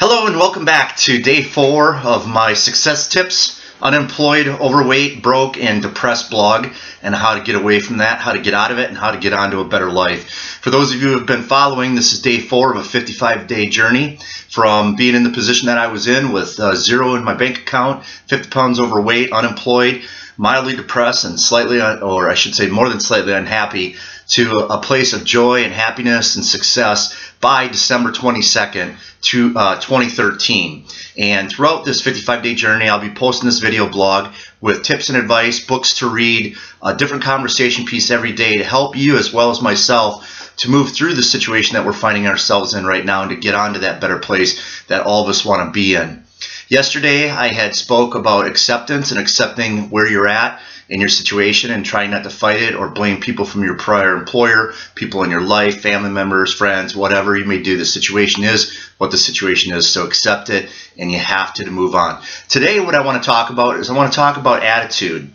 Hello and welcome back to day 4 of my success tips, unemployed, overweight, broke, and depressed blog, and how to get away from that, how to get out of it, and how to get onto a better life. For those of you who have been following, this is day 4 of a 55-day journey from being in the position that I was in with zero in my bank account, 50 pounds overweight, unemployed, mildly depressed, and slightly, or I should say more than slightly unhappy, to a place of joy and happiness and success by December 22nd, 2013. And throughout this 55-day journey, I'll be posting this video blog with tips and advice, books to read, a different conversation piece every day to help you as well as myself to move through the situation that we're finding ourselves in right now and to get onto that better place that all of us want to be in. Yesterday, I had spoke about acceptance and accepting where you're at in your situation and trying not to fight it or blame people from your prior employer, people in your life, family members, friends, whatever you may do. The situation is what the situation is, so accept it and you have to move on. Today, what I want to talk about is I want to talk about attitude.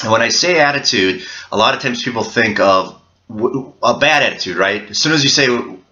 And when I say attitude, a lot of times people think of a bad attitude, right? As soon as you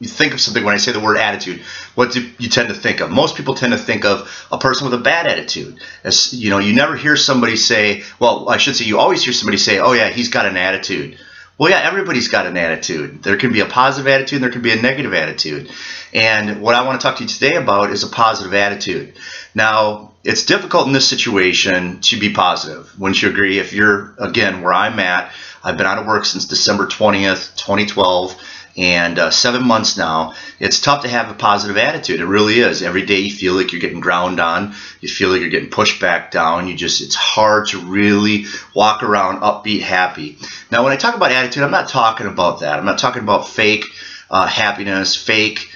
think of something, when I say the word attitude, what do you tend to think of? Most people tend to think of a person with a bad attitude. As you know, you never hear somebody say, well, I should say you always hear somebody say, oh yeah, he's got an attitude. Well, yeah, everybody's got an attitude. There can be a positive attitude and there can be a negative attitude. And what I want to talk to you today about is a positive attitude. Now, it's difficult in this situation to be positive. Wouldn't you agree? If you're, again, where I'm at, I've been out of work since December 20th, 2012, and 7 months now. It's tough to have a positive attitude. It really is. Every day you feel like you're getting ground on. You feel like you're getting pushed back down. It's hard to really walk around upbeat, happy. Now, when I talk about attitude, I'm not talking about that. I'm not talking about fake happiness, fake,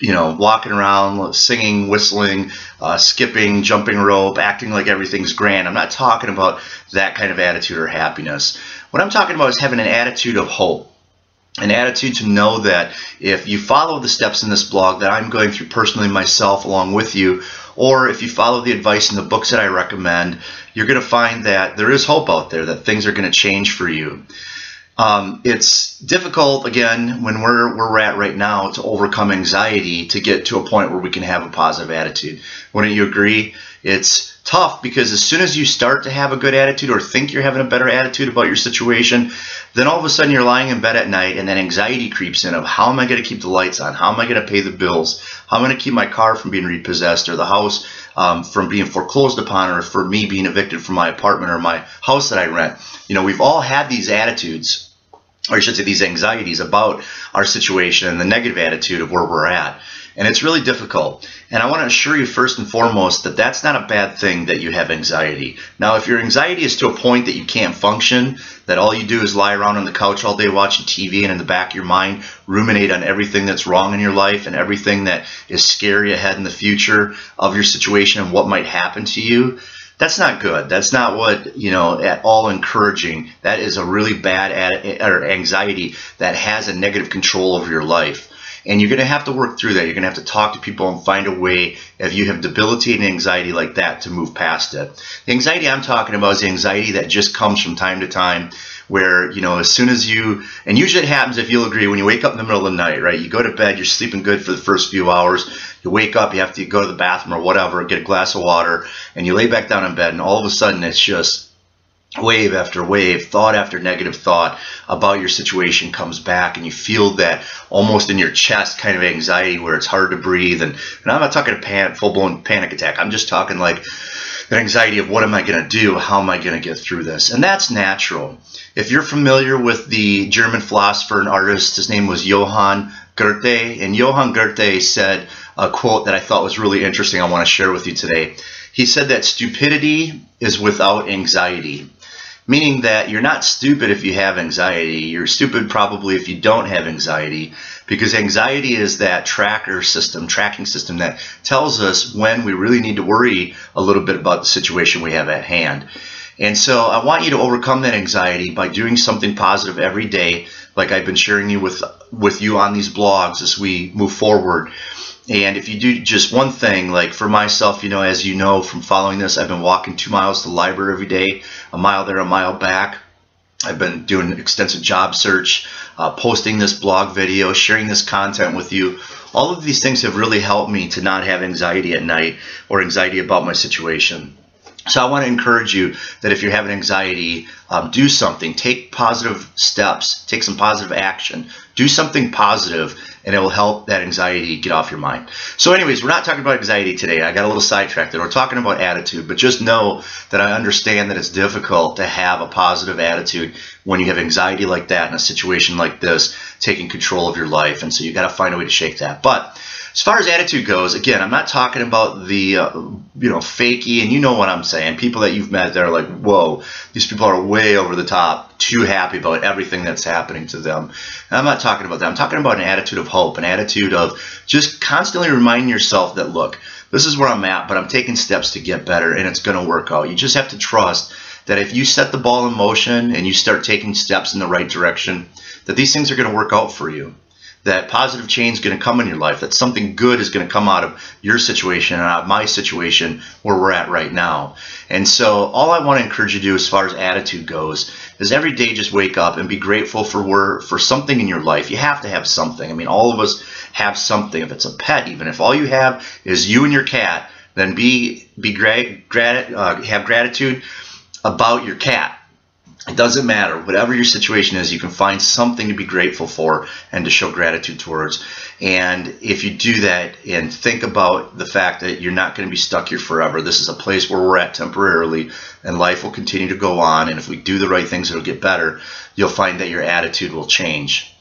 walking around, singing, whistling, skipping, jumping rope, acting like everything's grand. I'm not talking about that kind of attitude or happiness. What I'm talking about is having an attitude of hope. An attitude to know that if you follow the steps in this blog that I'm going through personally myself along with you, or if you follow the advice in the books that I recommend, you're going to find that there is hope out there, that things are going to change for you. It's difficult, again, when we're at right now to overcome anxiety to get to a point where we can have a positive attitude. Wouldn't you agree? It's tough because as soon as you start to have a good attitude or think you're having a better attitude about your situation, then all of a sudden you're lying in bed at night and then anxiety creeps in of how am I going to keep the lights on? How am I going to pay the bills? How am I going to keep my car from being repossessed or the house from being foreclosed upon, or for me being evicted from my apartment or my house that I rent? We've all had these attitudes, or I should say these anxieties about our situation and the negative attitude of where we're at. And it's really difficult. And I want to assure you first and foremost that that's not a bad thing that you have anxiety. Now, if your anxiety is to a point that you can't function, that all you do is lie around on the couch all day watching TV and in the back of your mind ruminate on everything that's wrong in your life and everything that is scary ahead in the future of your situation and what might happen to you, that's not good. That's not what, at all encouraging. That is a really bad anxiety that has a negative control over your life. And you're going to have to work through that. You're going to have to talk to people and find a way, if you have debilitating anxiety like that, to move past it. The anxiety I'm talking about is the anxiety that just comes from time to time where, as soon as and usually it happens, if you'll agree, when you wake up in the middle of the night, right? You go to bed, you're sleeping good for the first few hours. You wake up, you have to go to the bathroom or whatever, get a glass of water, and you lay back down in bed, and all of a sudden it's just wave after wave, thought after negative thought about your situation comes back, and you feel that almost in your chest kind of anxiety where it's hard to breathe. And I'm not talking a full-blown panic attack. I'm just talking like an anxiety of what am I going to do? How am I going to get through this? And that's natural. If you're familiar with the German philosopher and artist, his name was Johann Goethe, and Johann Goethe said a quote that I thought was really interesting I want to share with you today. He said that stupidity is without anxiety. Meaning that you're not stupid if you have anxiety. You're stupid probably if you don't have anxiety, because anxiety is that tracking system that tells us when we really need to worry a little bit about the situation we have at hand. And so I want you to overcome that anxiety by doing something positive every day, like I've been sharing with you on these blogs as we move forward. And if you do just one thing, like for myself, as you know from following this, I've been walking 2 miles to the library every day, a mile there, a mile back. I've been doing an extensive job search. posting this blog video, sharing this content with you. All of these things have really helped me to not have anxiety at night or anxiety about my situation. So I want to encourage you that if you're having anxiety, do something. Take positive steps. Take some positive action. Do something positive, and it will help that anxiety get off your mind. So anyways, we're not talking about anxiety today. I got a little sidetracked there. We're talking about attitude, but just know that I understand that it's difficult to have a positive attitude when you have anxiety like that in a situation like this, taking control of your life. And so you got to find a way to shake that. But as far as attitude goes, again, I'm not talking about the, fakey, and you know what I'm saying. People that you've met that are like, whoa, these people are way over the top, too happy about everything that's happening to them. And I'm not talking about that. I'm talking about an attitude of hope, an attitude of just constantly reminding yourself that, look, this is where I'm at, but I'm taking steps to get better, and it's going to work out. You just have to trust that if you set the ball in motion and you start taking steps in the right direction, that these things are going to work out for you. That positive change is going to come in your life, that something good is going to come out of your situation and out of my situation where we're at right now. And so all I want to encourage you to do as far as attitude goes is every day just wake up and be grateful for something in your life. You have to have something. I mean, all of us have something. If it's a pet, even if all you have is you and your cat, then have gratitude about your cat. It doesn't matter. Whatever your situation is, you can find something to be grateful for and to show gratitude towards. And if you do that and think about the fact that you're not going to be stuck here forever, this is a place where we're at temporarily, and life will continue to go on. And if we do the right things, it'll get better. You'll find that your attitude will change.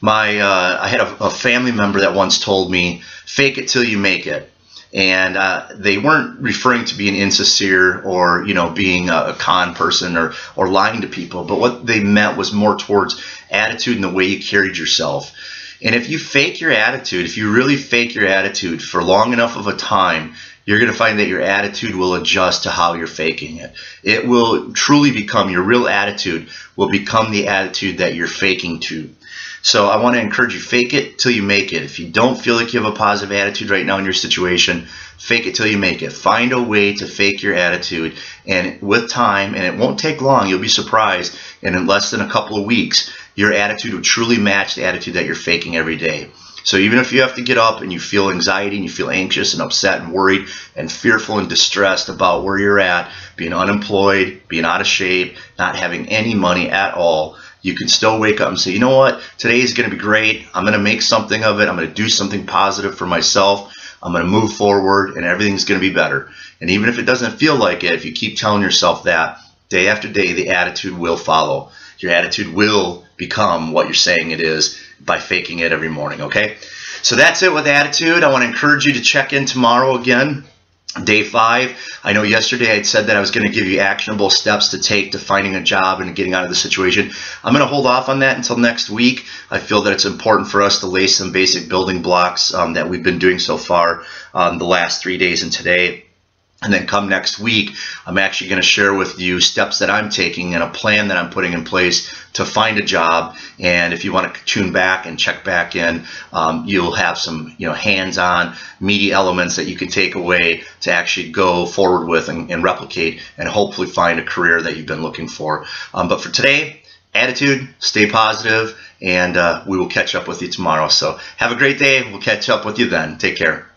I had a family member that once told me, fake it till you make it. And they weren't referring to being insincere or, being a con person or lying to people. But what they meant was more towards attitude and the way you carried yourself. And if you fake your attitude, if you really fake your attitude for long enough of a time, you're going to find that your attitude will adjust to how you're faking it. It will truly become, your real attitude will become the attitude that you're faking to. So I want to encourage you, fake it till you make it. If you don't feel like you have a positive attitude right now in your situation, fake it till you make it. Find a way to fake your attitude, and with time, and it won't take long, you'll be surprised, and in less than a couple of weeks, your attitude will truly match the attitude that you're faking every day. So even if you have to get up and you feel anxiety and you feel anxious and upset and worried and fearful and distressed about where you're at, being unemployed, being out of shape, not having any money at all, you can still wake up and say, you know what, today is going to be great. I'm going to make something of it. I'm going to do something positive for myself. I'm going to move forward, and everything's going to be better. And even if it doesn't feel like it, if you keep telling yourself that day after day, the attitude will follow. Your attitude will become what you're saying it is by faking it every morning, okay? So that's it with attitude. I want to encourage you to check in tomorrow again. Day 5, I know yesterday I had said that I was going to give you actionable steps to take to finding a job and getting out of the situation. I'm going to hold off on that until next week. I feel that it's important for us to lay some basic building blocks that we've been doing so far the last 3 days and today. And then come next week, I'm actually going to share with you steps that I'm taking and a plan that I'm putting in place to find a job. And if you want to tune back and check back in, you'll have some hands-on, meaty elements that you can take away to actually go forward with and replicate and hopefully find a career that you've been looking for. But for today, attitude, stay positive, and we will catch up with you tomorrow. So have a great day. We'll catch up with you then. Take care.